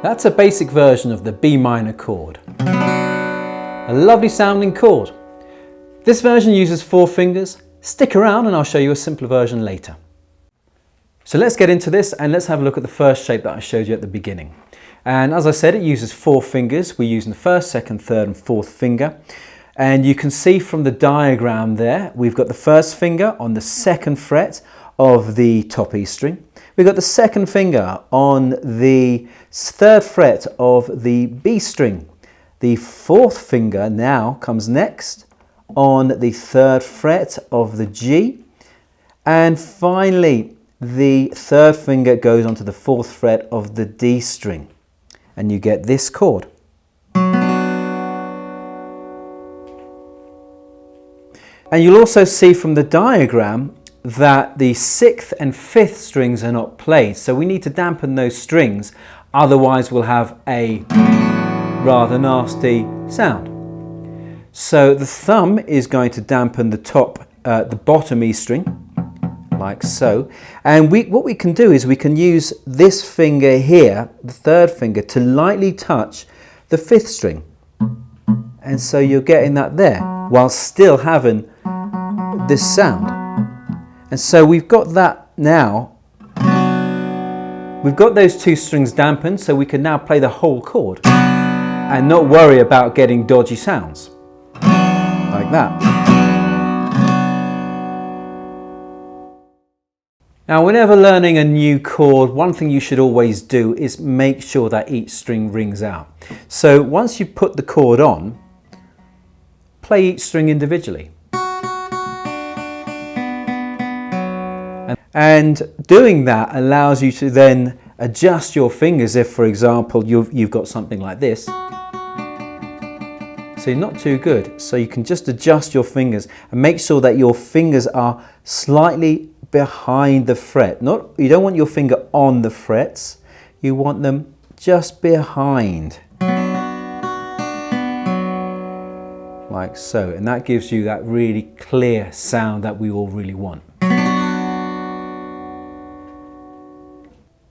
That's a basic version of the B minor chord. A lovely sounding chord. This version uses 4 fingers. Stick around and I'll show you a simpler version later. So let's get into this and let's have a look at the first shape that I showed you at the beginning. And as I said, it uses 4 fingers. We're using the first, second, third and fourth finger. And you can see from the diagram there, we've got the first finger on the second fret of the top E string. We've got the second finger on the third fret of the B string. The fourth finger now comes next on the third fret of the G. And finally, the third finger goes onto the fourth fret of the D string. And you get this chord. And you'll also see from the diagram that the 6th and 5th strings are not played. So we need to dampen those strings, otherwise we'll have a rather nasty sound. So the thumb is going to dampen the bottom E string, like so. And what we can do is we can use this finger here, the third finger, to lightly touch the 5th string. And so you're getting that there, while still having this sound. And so we've got that now. We've got those 2 strings dampened, so we can now play the whole chord and not worry about getting dodgy sounds. Like that. Now, whenever learning a new chord, one thing you should always do is make sure that each string rings out. So once you put the chord on, play each string individually. And doing that allows you to then adjust your fingers if, for example, you've got something like this. So you're not too good. So you can just adjust your fingers and make sure that your fingers are slightly behind the fret. You don't want your finger on the frets. You want them just behind. Like so. And that gives you that really clear sound that we all really want.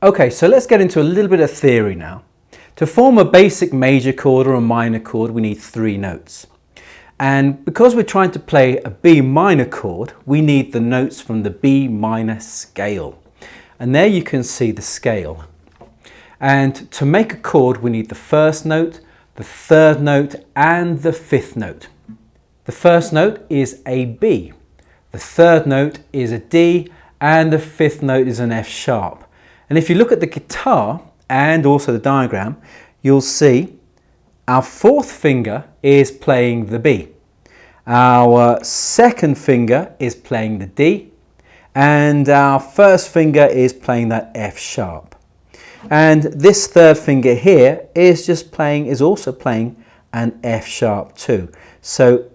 Okay, so let's get into a little bit of theory now. To form a basic major chord or a minor chord, we need 3 notes. And because we're trying to play a B minor chord, we need the notes from the B minor scale. And there you can see the scale. And to make a chord, we need the first note, the third note, and the 5th note. The first note is a B. The third note is a D, and the 5th note is an F sharp. And if you look at the guitar and also the diagram, you'll see our 4th finger is playing the B. Our 2nd finger is playing the D. And our 1st finger is playing that F sharp. And this 3rd finger here is also playing an F sharp too. So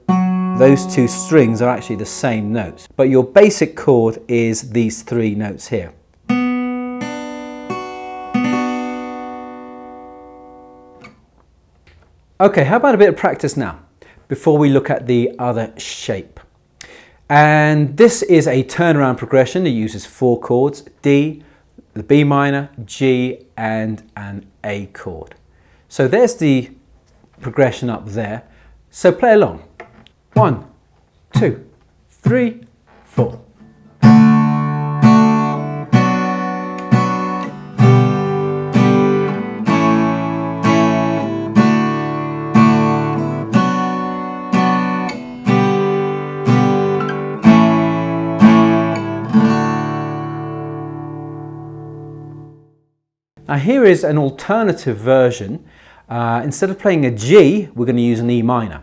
those 2 strings are actually the same notes. But your basic chord is these 3 notes here. Okay, how about a bit of practice now before we look at the other shape? And this is a turnaround progression. It uses 4 chords, D, the B minor, G, and an A chord. So there's the progression up there. So play along. 1, 2, 3, 4. Now here is an alternative version. Instead of playing a G, we're going to use an E minor.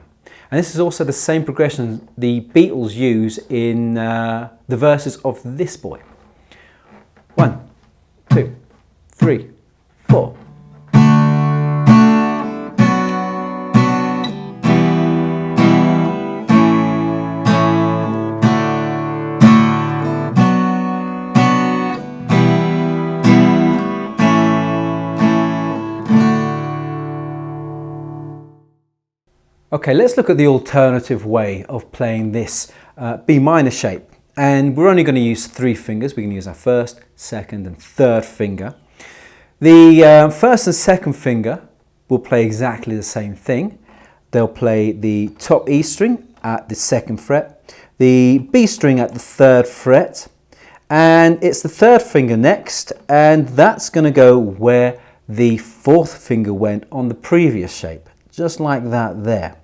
And this is also the same progression the Beatles use in the verses of This Boy. 1, 2, 3, 4. Okay, let's look at the alternative way of playing this B minor shape. And we're only going to use 3 fingers. We can use our first, second and third finger. The first and second finger will play exactly the same thing. They'll play the top E string at the 2nd fret, the B string at the 3rd fret, and it's the 3rd finger next, and that's going to go where the 4th finger went on the previous shape, just like that there.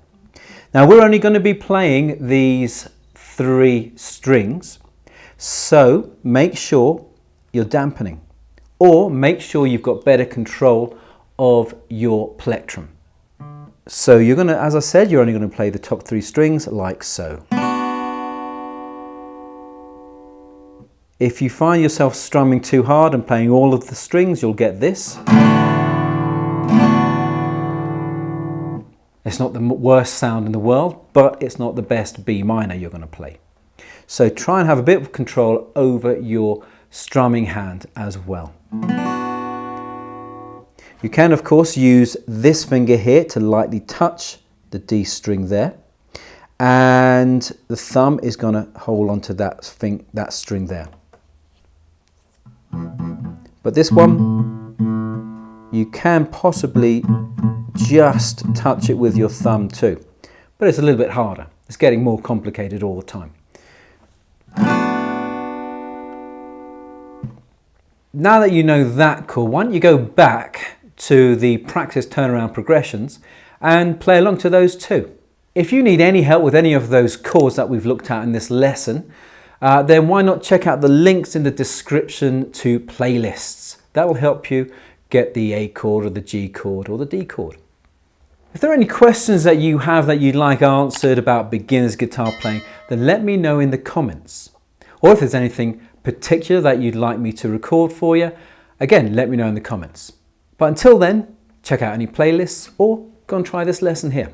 Now we're only going to be playing these 3 strings, so make sure you're dampening, or make sure you've got better control of your plectrum. So you're going to, as I said, you're only going to play the top 3 strings like so. If you find yourself strumming too hard and playing all of the strings, you'll get this. It's not the worst sound in the world, but it's not the best B minor you're going to play. So try and have a bit of control over your strumming hand as well. You can of course use this finger here to lightly touch the D string there, and the thumb is going to hold onto that string there. But this one, you can possibly just touch it with your thumb too, but it's a little bit harder. It's getting more complicated all the time. Now that you know that chord, why don't you go back to the practice turnaround progressions and play along to those too. If you need any help with any of those chords that we've looked at in this lesson, then why not check out the links in the description to playlists. That will help you get the A chord or the G chord or the D chord. If there are any questions that you have that you'd like answered about beginner's guitar playing, then let me know in the comments. Or if there's anything particular that you'd like me to record for you, again, let me know in the comments. But until then, check out any playlists or go and try this lesson here.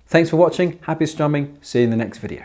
Thanks for watching, happy strumming, see you in the next video.